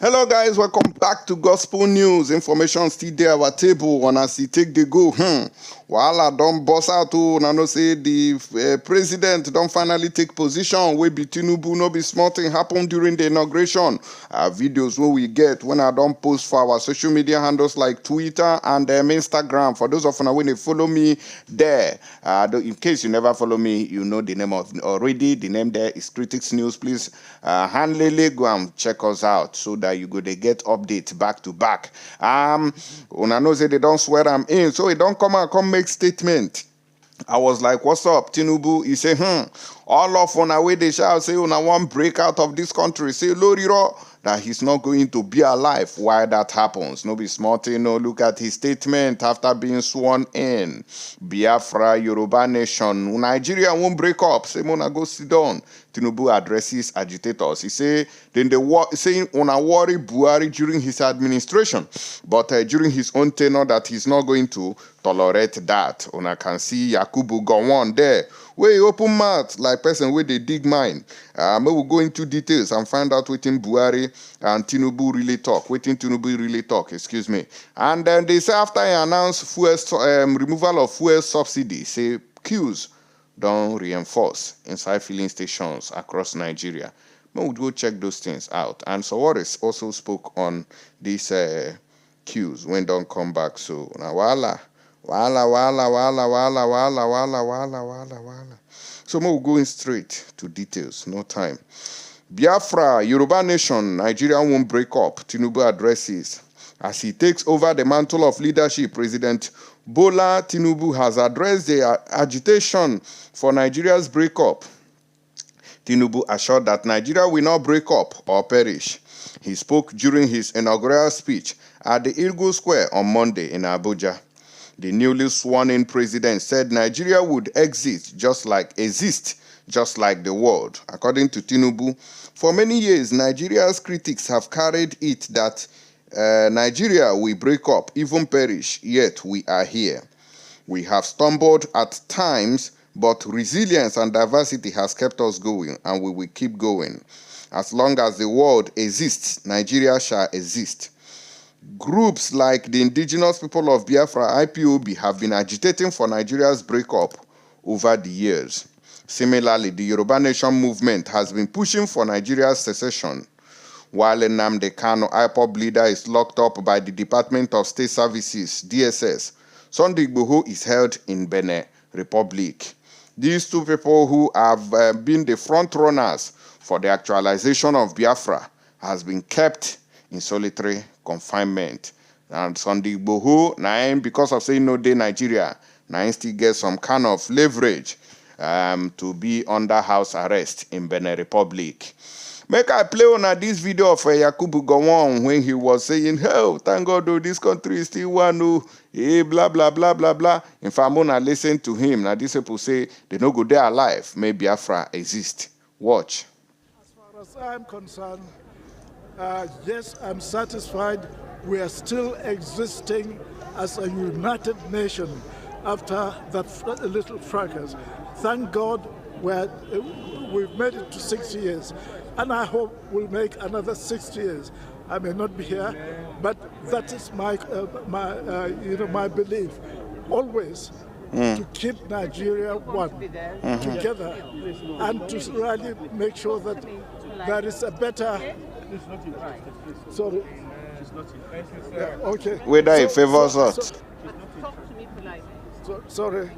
Hello guys, welcome back to Gospel News. Information still there our table on as he take the go. Wahala don't boss out to know say the president don't finally take position. We be Tinubu, no be small thing happen during the inauguration. Videos where we get when I don't post for our social media handles like Twitter and Instagram. For those of you when they follow me there, in case you never follow me, you know the name of already. The name there is Crìsìs News. Please handle go and check us out so that you go they get updates back to back. Una know say they don't swear I'm in, so it don't come and come make statement. I was like, what's up, Tinubu? He say, all of on our way they shall say una one break out of this country. Say Loriro that he's not going to be alive while that happens. No be small thing, no look at his statement after being sworn in. Biafra, Yoruba nation, Nigeria won't break up. Say Mona go sit down. Tinubu addresses agitators. He say then they saying una worry Buhari during his administration, but during his own tenure that he's not going to tolerate that. Una can see Yakubu go on there. Where he open mouth like person where they dig mine. We'll go into details and find out what Buhari and Tinubu really talk. Tinubu really talk, excuse me. And then they say after he announced fuel, removal of fuel subsidy, say queues don't reinforce inside filling stations across Nigeria. We'll go check those things out. And Sawaris also spoke on these queues when don't come back. So now wala. So we're going straight to details, no time. Biafra, Yoruba nation, Nigeria won't break up. Tinubu addresses. As he takes over the mantle of leadership, President Bola Tinubu has addressed the agitation for Nigeria's breakup. Tinubu assured that Nigeria will not break up or perish. He spoke during his inaugural speech at the Irgu Square on Monday in Abuja. The newly sworn-in president said Nigeria would exist just like the world. According to Tinubu, for many years, Nigeria's critics have carried it that Nigeria will break up, even perish, yet we are here. We have stumbled at times, but resilience and diversity has kept us going, and we will keep going. As long as the world exists, Nigeria shall exist. Groups like the indigenous people of Biafra, IPOB, have been agitating for Nigeria's breakup over the years. Similarly, the Yoruba Nation movement has been pushing for Nigeria's secession. While Nnamdi Kanu, IPOB leader, is locked up by the Department of State Services, DSS, Sunday Igboho is held in Benin Republic. These two people who have been the front runners for the actualization of Biafra has been kept in solitary confinement. And Sunday Igboho, because of saying no day Nigeria, still get some kind of leverage to be under house arrest in Benin Republic. Make I play on this video of Yakubu Gowon when he was saying, "Oh, thank God, this country is still one who, blah, blah, blah, blah, blah." If I'm gonna listen to him, now these people say they no go there alive. Maybe Biafra exist. Watch. As far as I'm concerned, yes, I'm satisfied we are still existing as a united nation after that little fracas. Thank God we've made it to 6 years, and I hope we'll make another 6 years. I may not be here, but that is my belief. Always to keep Nigeria one, together, and to really make sure that there is a better. Sorry. Yeah, okay. Whether it favors us. Sorry.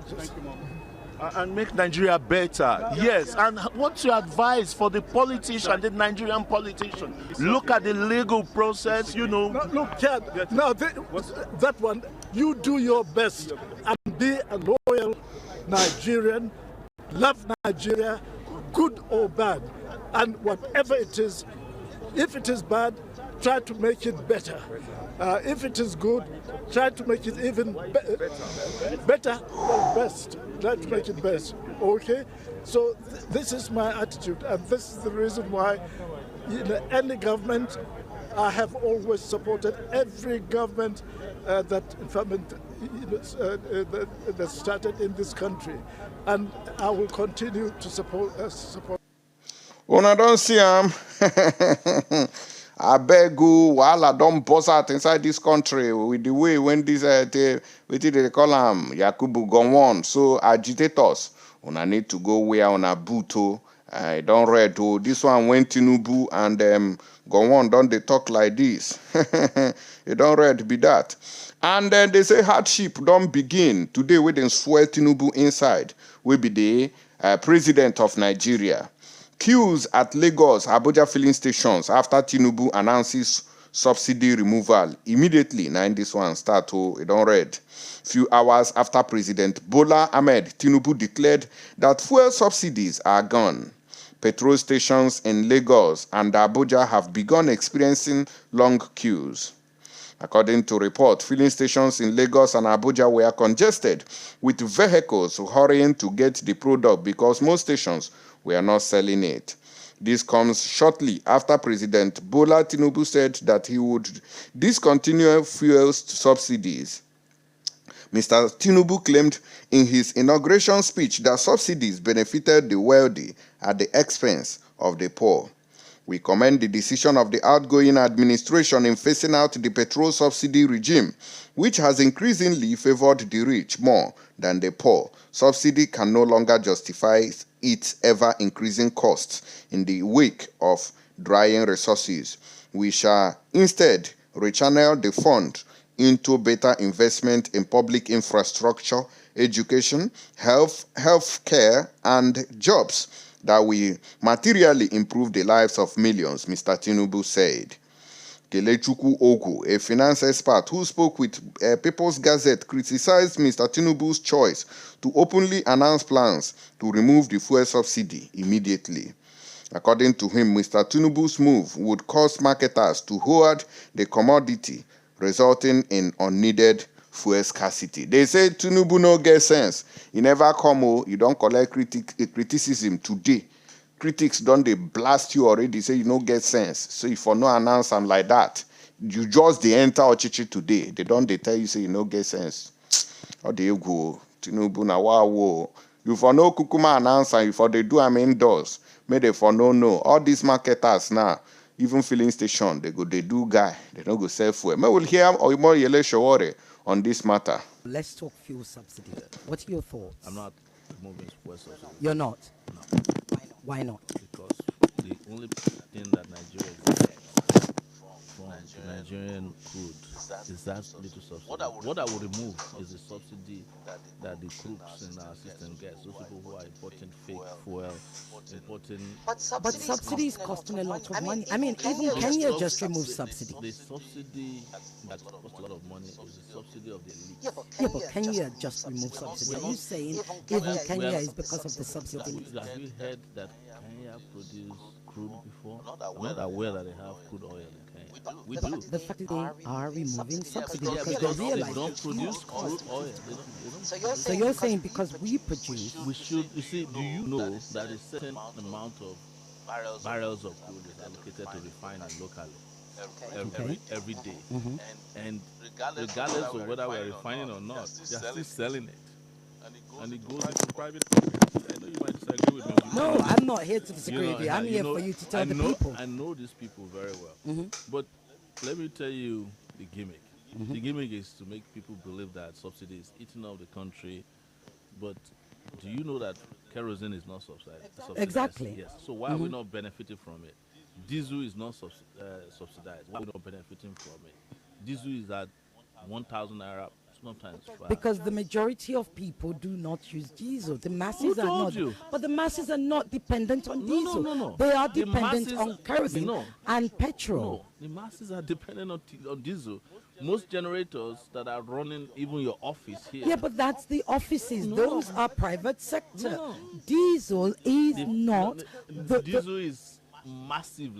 And make Nigeria better. Yes, and what's your advice for the politician, the Nigerian politician? Look at the legal process, you know. No, look, Chad, now that one, you do your best and be a loyal Nigerian, love Nigeria, good or bad. And whatever it is, if it is bad, try to make it better. If it is good, try to make it even better or best. Try to make it best, okay? So this is my attitude, and this is the reason why any government, I have always supported every government that started in this country, and I will continue to support. When I don't see him, I beg you, wahala don't bust out inside this country with the way when this, what they call them, Yakubu Gowon. So agitators, una need to go where on a buto. I don't read, oh, this one went Tinubu and Gowon, don't they talk like this? You don't read, be that. And then they say hardship don't begin. Today, we then swear Tinubu inside will be the president of Nigeria. Queues at Lagos, Abuja filling stations after Tinubu announces subsidy removal. Immediately, now this one start to, it don't read. Few hours after President Bola Ahmed Tinubu declared that fuel subsidies are gone. Petrol stations in Lagos and Abuja have begun experiencing long queues. According to report, filling stations in Lagos and Abuja were congested with vehicles hurrying to get the product because most stations were not selling it. This comes shortly after President Bola Tinubu said that he would discontinue fuel subsidies. Mr. Tinubu claimed in his inauguration speech that subsidies benefited the wealthy at the expense of the poor. We commend the decision of the outgoing administration in phasing out the petrol subsidy regime, which has increasingly favored the rich more than the poor. Subsidy can no longer justify its ever-increasing costs in the wake of drying resources. We shall instead rechannel the fund into better investment in public infrastructure, education, health care, and jobs that will materially improve the lives of millions, Mr. Tinubu said. Kelechukwu Ogu, a finance expert who spoke with People's Gazette, criticized Mr. Tinubu's choice to openly announce plans to remove the fuel subsidy immediately. According to him, Mr. Tinubu's move would cause marketers to hoard the commodity, resulting in unneeded fuel scarcity. They say Tinubu no get sense. He never come, you don't collect criticism today. Critics don't they blast you already, say you don't get sense. So if you no announce them like that, you just they enter Ochichi today. They don't they tell you say you no get sense. How do you go? Tinubu na wow. You for no kukuma announce and you for they do am indoors. May they for no. All these marketers now, even filling station, they do guy. They don't go sell fuel. May we'll hear or more Yele Shawore on this matter. Let's talk fuel subsidy. What are your thoughts? I'm not removing fuel subsidy. You're not? No. Why not? Because the only thing that Nigeria gets from the Nigerian crude is that little subsidy. What I would remove is the subsidy that the crooks in our system get. Those people who are importing fake fuel, importing... But subsidy is costing a lot of money. I mean, even Kenya just removed subsidy. The subsidy that costs a lot of money is the subsidy of the elite. Yeah, but Kenya just removed subsidy. Are you saying even Kenya is because of the subsidy? Have you heard that Kenya produce crude before? I'm not aware that they have crude oil in Kenya. We do. The fact that they are removing subsidy Yeah, because they realize they don't produce crude oil. They don't. So you're saying because we produce, We should. You see, do you know that a certain amount of barrels of crude is allocated to refining locally every day, and regardless of whether we are refining or not, they are still selling it, and it goes into private pockets. I know you might disagree with me. no, I'm not here to disagree with you. I'm here for you to tell the people. I know these people very well, but let me tell you the gimmick. The gimmick is to make people believe that subsidy is eating up the country, but do you know that kerosene is not subsidized? Exactly. Yes. So why are we not benefiting from it? Diesel is not subsidized. Why are we not benefiting from it? Diesel is at 1,000 naira, sometimes 5. Because the majority of people do not use diesel. The masses are told not. you? But the masses are not dependent on diesel. No. They are The dependent masses- on kerosene No. and petrol. No, the masses are dependent on diesel. Most generators that are running even your office here. Yeah, but that's the offices. No. Those are private sector. No. Diesel is No, not diesel is massive.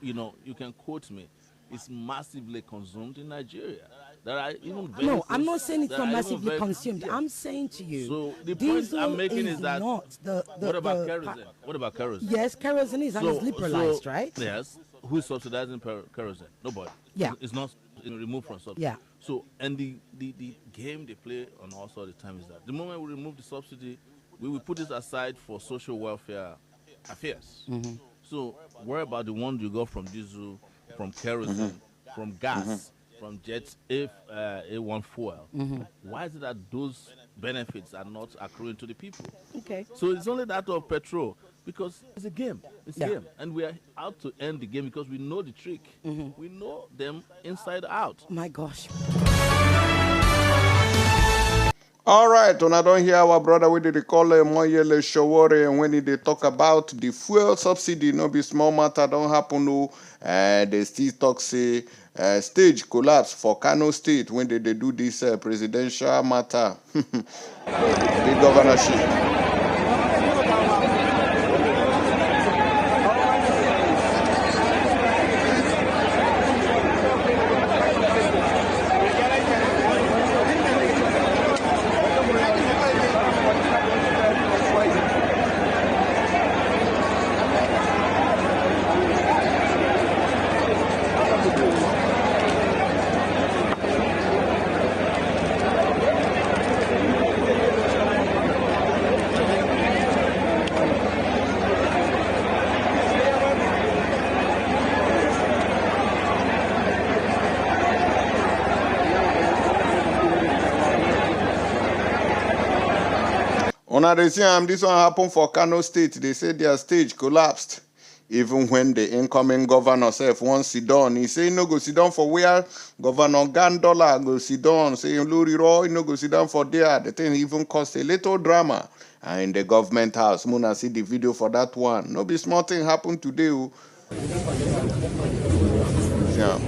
You can quote me. It's massively consumed in Nigeria. There are even No, I'm not saying it's there not are even massively very- consumed. Yeah. I'm saying to you, So the point diesel I'm making is that not the what about kerosene? What about kerosene? Yes, kerosene is and it's liberalized, right? Yes. Who is subsidizing kerosene? Nobody. Yeah. It's not removed from subsidy. Yeah. So, and the game they play on us all the time is that the moment we remove the subsidy, we will put it aside for social welfare affairs. So worry about the one you got from diesel, from kerosene, from gas, from jet A1 fuel. Why is it that those benefits are not accruing to the people? Okay. So it's only that of petrol because it's a game. It's Yeah. a game. And we are out to end the game because we know the trick. We know them inside out. My gosh. All right, when I don't hear our brother, we did call Moyele Showore, and when they talk about the fuel subsidy, no be small matter, don't happen, no. They still talk, say, stage collapse for Kano State when they do this presidential matter. Big governorship. Una they see this one happened for Kano State. They say their stage collapsed. Even when the incoming governor self wants sit down, he say no go sit down for where Governor Gandola go sit down. Say Luriro, no go sit down for there. The thing even caused a little drama in the government house. Muna see the video for that one. No be small thing happened today. Yeah.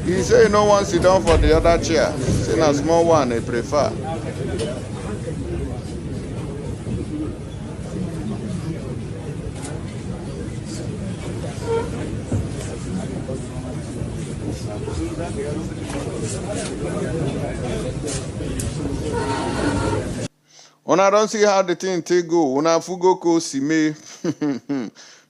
He say no one sit down for the other chair. Say a small one they prefer. Una don't see how the thing take go. Una fugo ko sime.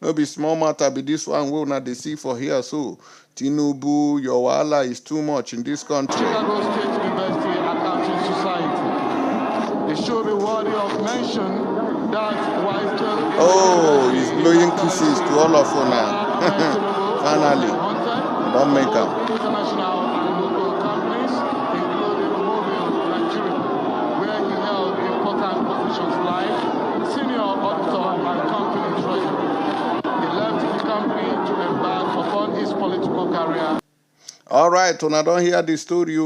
No be small matter be this one we una dey see for here so. Tinubu, your wahala is too much in this country. Chicago State University Accounting Society. It should be worthy of mention that while just Oh, he's blowing kisses to all of una. Finally, don't make up. international and local companies, including Mobile Nigeria, where he held important positions like senior auditor and company treasurer. He left the company to embark upon his political career. All right, when I don't hear the story,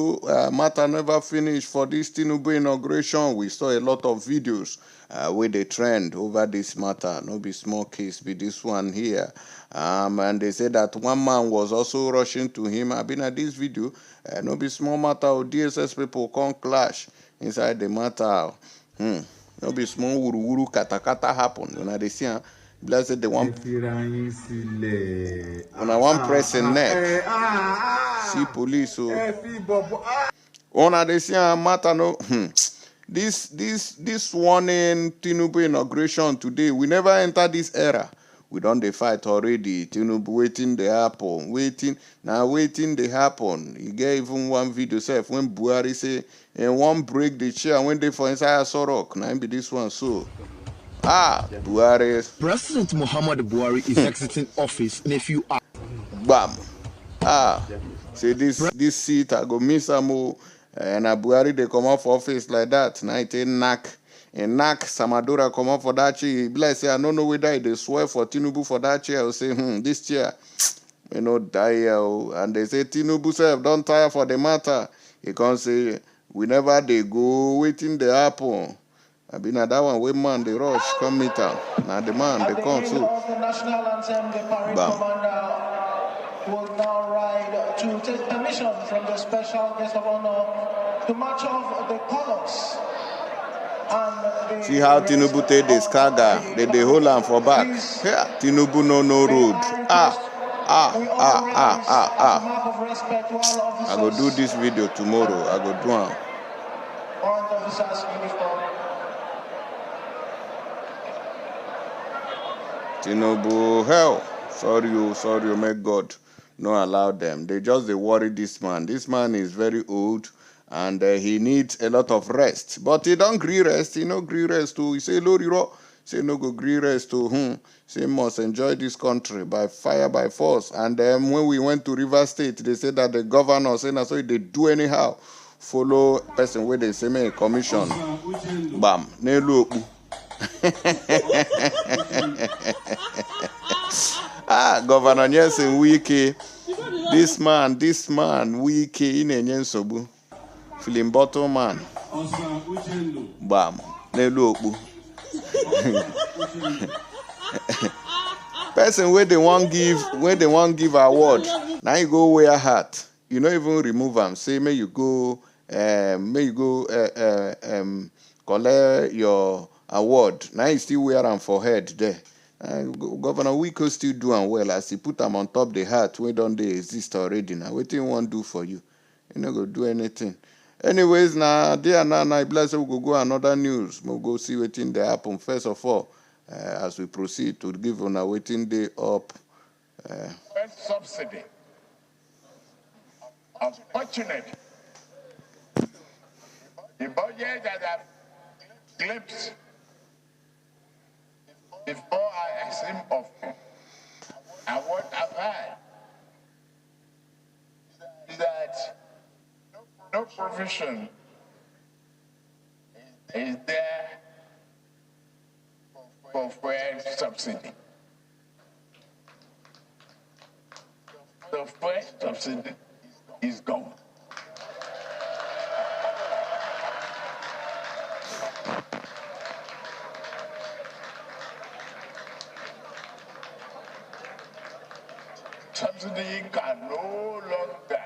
matter never finished for this Tinubu inauguration. We saw a lot of videos with the trend over this matter. No be small case, be this one here. And they say that one man was also rushing to him. I've been at this video. No be small matter. DSS people can't clash inside the matter. No be small wuru kata happen. You know they see. Blessed the one. When I want pressing neck. See police. So. Ona they see matter no. This one in Tinubu inauguration today. We never enter this era. We don't dey fight already. Tinubu waiting the happen. Waiting they happen. You get even one video self when Buhari say and one break the chair when they for inside Sorok. Now be this one so. Buhari. President Muhammad Buhari is exiting office in a few hours. Bam. Say this seat I go miss am and Buhari they come off office like that. Now it knack. And knock Samadura come up for that chair. Bless say I don't know whether they swear for Tinubu for that chair or say, this chair, die here. And they say Tinubu self don't tire for the matter. He can't say whenever they go waiting the apple. I been at that one way man they rush come meet her. Now the man they come so. The national anthem, the parade commander will now ride to take permission from the special guest of honor to march off the colors. See how Tinubu take this carga. They hold on for back. Yeah, Tinubu no road. I go do this video tomorrow. I go do one. Tinubu, hell. Sorry, may God not allow them. They worry this man. This man is very old. and he needs a lot of rest. But he don't agree rest. He no agree rest too. He say Loriro, say no go agree rest too. Say must enjoy this country by fire by force. And then when we went to River State, they said that the governor said so they do anyhow. Follow person where they say me commission. Bam, nelu okpu. Governor Nyesen Wike. This man, Wike in a nyensobu. Film bottle man. Bam, nelu okpu. Person where they want give award. Now you go wear hat. You don't even remove them. Say may you go collect your award. Now you still wear them for head there. Governor Wiko still doing well as he put them on top the hat. We don't they exist already now. What do you want to do for you? You not go do anything. Anyways, now there now bless we go another news. We'll go see what in the happen. First of all, as we proceed to give on a waiting day up. First subsidy. Unfortunate. The budget that I've glimpsed before I assume office, and what I've had is that no provision is there for fuel subsidy. The fuel subsidy is gone. Subsidy can no longer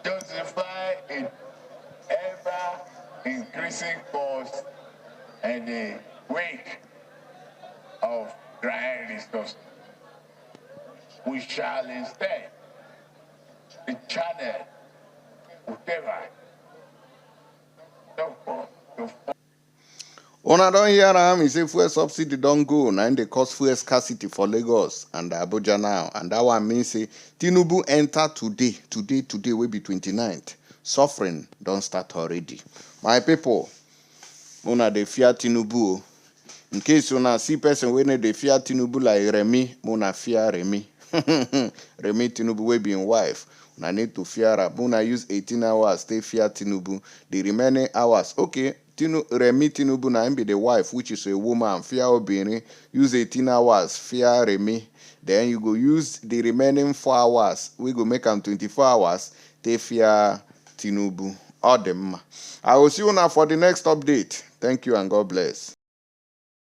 justify an ever increasing cost in the wake of dry resources. We shall instead channel whatever Una don't hear him. He say fuel subsidy don't go. Now they cause fuel scarcity for Lagos and Abuja now. And that one means say Tinubu enter today will be 29th. Suffering don't start already. My people, una they fear Tinubu. In case una see person when they fear Tinubu like Remy, una fear Remy. Remy Tinubu will be in wife. Una need to fear her. Una use 18 hours, stay fear Tinubu. The remaining hours, okay. Remy Tinubu na be the wife, which is a woman, fear Obini, use 18 hours, fear Remy. Then you go use the remaining 4 hours. We go make them 24 hours, they fear Tinubu. All them. I will see you now for the next update. Thank you and God bless.